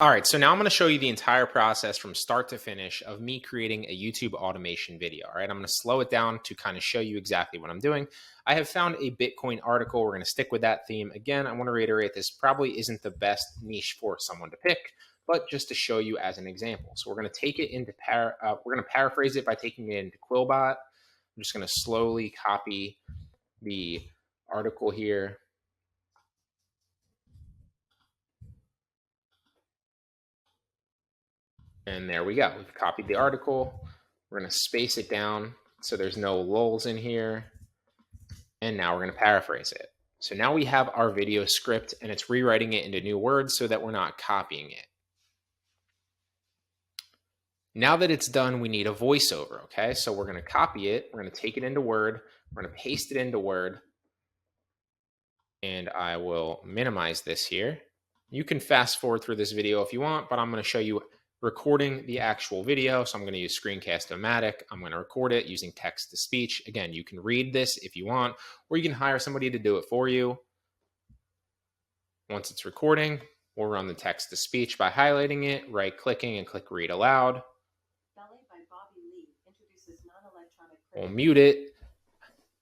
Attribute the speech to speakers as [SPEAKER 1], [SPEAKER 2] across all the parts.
[SPEAKER 1] All right, so now I'm going to show you the entire process from start to finish of me creating a YouTube automation video. All right, I'm going to slow it down to kind of show you exactly what I'm doing. I have found a Bitcoin article. We're going to stick with that theme. Again, I want to reiterate, this probably isn't the best niche for someone to pick, but just to show you as an example. So we're going to take it into, we're going to paraphrase it by taking it into Quillbot. I'm just going to slowly copy the article here. And there we go. We've copied the article. We're going to space it down so there's no lulls in here. And now we're going to paraphrase it. So now we have our video script and it's rewriting it into new words so that we're not copying it. Now that it's done, we need a voiceover, okay? So we're going to copy it. We're going to take it into Word. We're going to paste it into Word. And I will minimize this here. You can fast forward through this video if you want, but I'm going to show you recording the actual video. So I'm going to use Screencast-O-Matic. I'm going to record it using text to speech. Again, you can read this if you want, or you can hire somebody to do it for you. Once it's recording, we'll run the text to speech by highlighting it, right-clicking, and click read aloud. We'll mute it.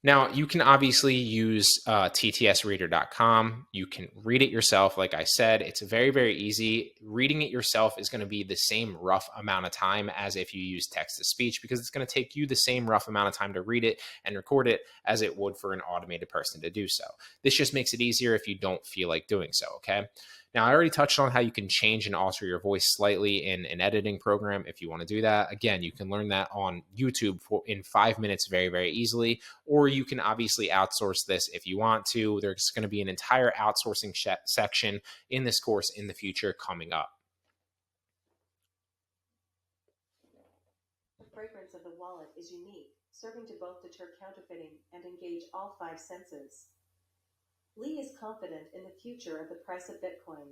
[SPEAKER 1] Now, you can obviously use ttsreader.com. You can read it yourself. Like I said, it's very, very easy. Reading it yourself is going to be the same rough amount of time as if you use text-to-speech, because it's going to take you the same rough amount of time to read it and record it as it would for an automated person to do so. This just makes it easier if you don't feel like doing so, okay? Now, I already touched on how you can change and alter your voice slightly in an editing program if you want to do that. Again, you can learn that on YouTube in 5 minutes very, very easily, or you can obviously outsource this if you want to. There's going to be an entire outsourcing section in this course in the future coming up.
[SPEAKER 2] The fragrance of the wallet is unique, serving to both deter counterfeiting and engage all 5 senses. Lee is confident in the future of the price of Bitcoin.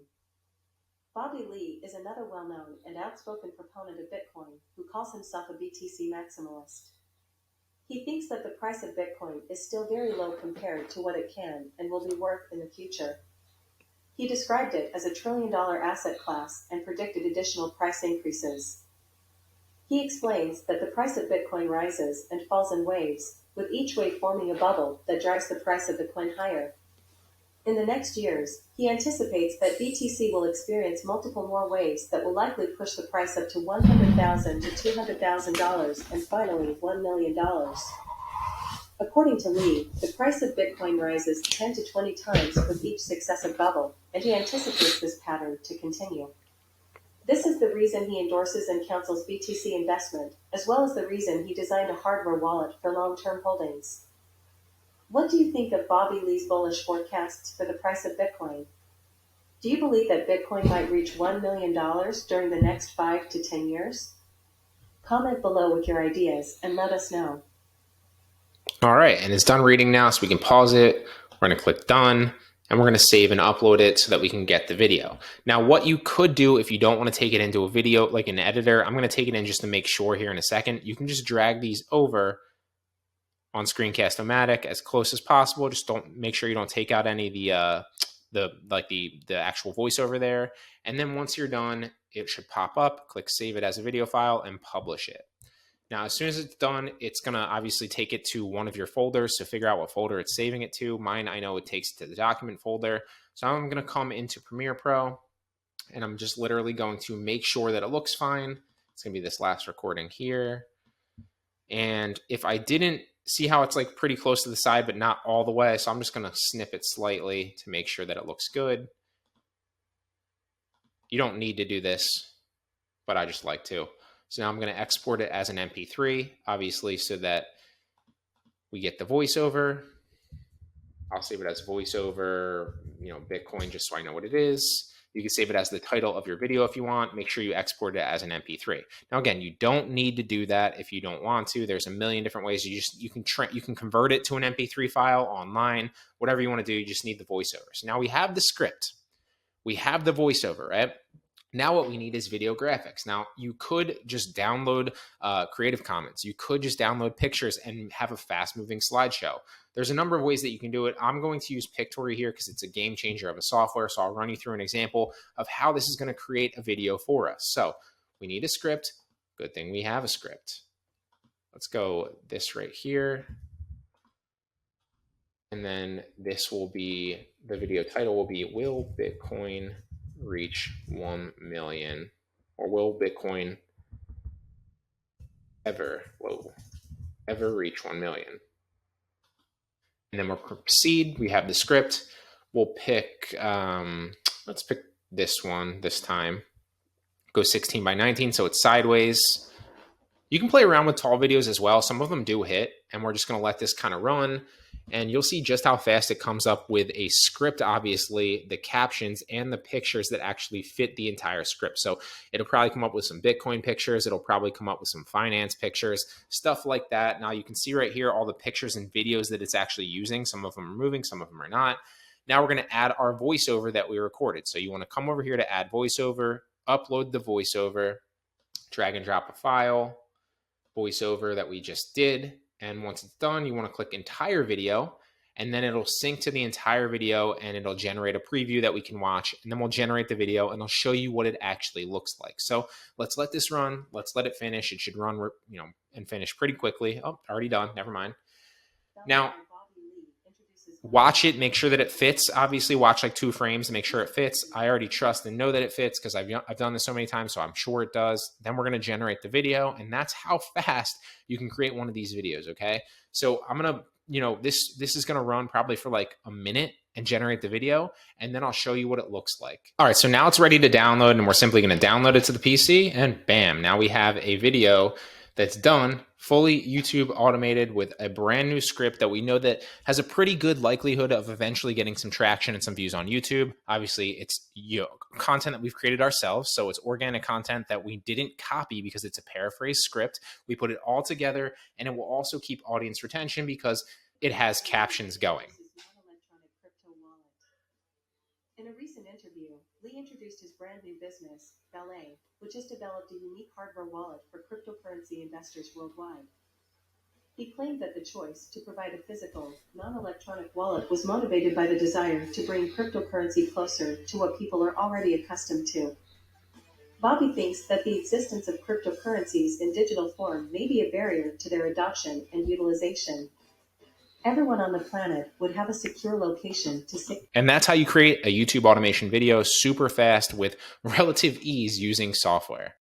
[SPEAKER 2] Bobby Lee is another well-known and outspoken proponent of Bitcoin who calls himself a BTC maximalist. He thinks that the price of Bitcoin is still very low compared to what it can and will be worth in the future. He described it as a $1 trillion asset class and predicted additional price increases. He explains that the price of Bitcoin rises and falls in waves, with each wave forming a bubble that drives the price of the coin higher. In the next years, he anticipates that BTC will experience multiple more waves that will likely push the price up to $100,000 to $200,000 and finally $1 million. According to Lee, the price of Bitcoin rises 10 to 20 times with each successive bubble, and he anticipates this pattern to continue. This is the reason he endorses and counsels BTC investment, as well as the reason he designed a hardware wallet for long-term holdings. What do you think of Bobby Lee's bullish forecasts for the price of Bitcoin? Do you believe that Bitcoin might reach $1 million during the next 5 to 10 years? Comment below with your ideas and let us know.
[SPEAKER 1] All right, and it's done reading now, so we can pause it. We're going to click done, and we're going to save and upload it so that we can get the video. Now, what you could do if you don't want to take it into a video, like an editor, I'm going to take it in just to make sure here in a second. You can just drag these over on Screencast-O-Matic as close as possible. Just don't make sure you don't take out any of the actual voiceover there. And then once you're done, it should pop up. Click save it as a video file and publish it. Now, as soon as it's done, it's going to obviously take it to one of your folders. So figure out what folder it's saving it to. Mine, I know it takes it to the document folder. So I'm going to come into Premiere Pro, and I'm just literally going to make sure that it looks fine. It's going to be this last recording here. And if I didn't see how it's like pretty close to the side, but not all the way, so I'm just going to snip it slightly to make sure that it looks good. You don't need to do this, but I just like to. So now I'm going to export it as an MP3, obviously, so that we get the voiceover. I'll save it as voiceover, Bitcoin, just so I know what it is. You can save it as the title of your video if you want. Make sure you export it as an MP3. Now, again, you don't need to do that if you don't want to. There's a million different ways. You can convert it to an MP3 file online, whatever you want to do. You just need the voiceover. So now we have the script. We have the voiceover, right? Now what we need is video graphics. Now, you could just download Creative Commons. You could just download pictures and have a fast-moving slideshow. there's a number of ways that you can do it. I'm going to use Pictory here because it's a game changer of a software. So I'll run you through an example of how this is going to create a video for us. So we need a script. Good thing we have a script. Let's go this right here. And then this will be, the video title will be, will Bitcoin reach 1 million? Or will Bitcoin ever reach 1 million? And then we'll proceed. We have the script. We'll pick, let's pick this one this time. Go 16 by 19, so it's sideways. You can play around with tall videos as well. Some of them do hit, and we're just going to let this kind of run. And you'll see just how fast it comes up with a script, obviously, the captions and the pictures that actually fit the entire script. So it'll probably come up with some Bitcoin pictures. It'll probably come up with some finance pictures, stuff like that. Now you can see right here all the pictures and videos that it's actually using. Some of them are moving, some of them are not. Now we're going to add our voiceover that we recorded. So you want to come over here to add voiceover, upload the voiceover, drag and drop a file, voiceover that we just did. And once it's done, you want to click entire video, and then it'll sync to the entire video and it'll generate a preview that we can watch. And then we'll generate the video and it'll show you what it actually looks like. So let's let this run. Let's let it finish. It should run, and finish pretty quickly. Oh, already done. Never mind. Now, watch it, make sure that it fits. Obviously, watch like 2 frames to make sure it fits. I already trust and know that it fits because I've done this so many times, so I'm sure it does. Then we're going to generate the video, and that's how fast you can create one of these videos, okay? So I'm going to, this is going to run probably for like a minute and generate the video, and then I'll show you what it looks like. All right, so now it's ready to download, and we're simply going to download it to the PC, and bam, now we have a video that's done, fully YouTube automated with a brand new script that we know that has a pretty good likelihood of eventually getting some traction and some views on YouTube. Obviously, it's content that we've created ourselves, so it's organic content that we didn't copy because it's a paraphrased script. We put it all together, and it will also keep audience retention because it has captions going.
[SPEAKER 2] In a recent interview, Lee introduced his brand new business, Ballet, which has developed a unique hardware wallet for cryptocurrency investors worldwide. He claimed that the choice to provide a physical, non-electronic wallet was motivated by the desire to bring cryptocurrency closer to what people are already accustomed to. Bobby thinks that the existence of cryptocurrencies in digital form may be a barrier to their adoption and utilization. Everyone on the planet would have a secure location to sync.
[SPEAKER 1] And that's how you create a YouTube automation video super fast with relative ease using software.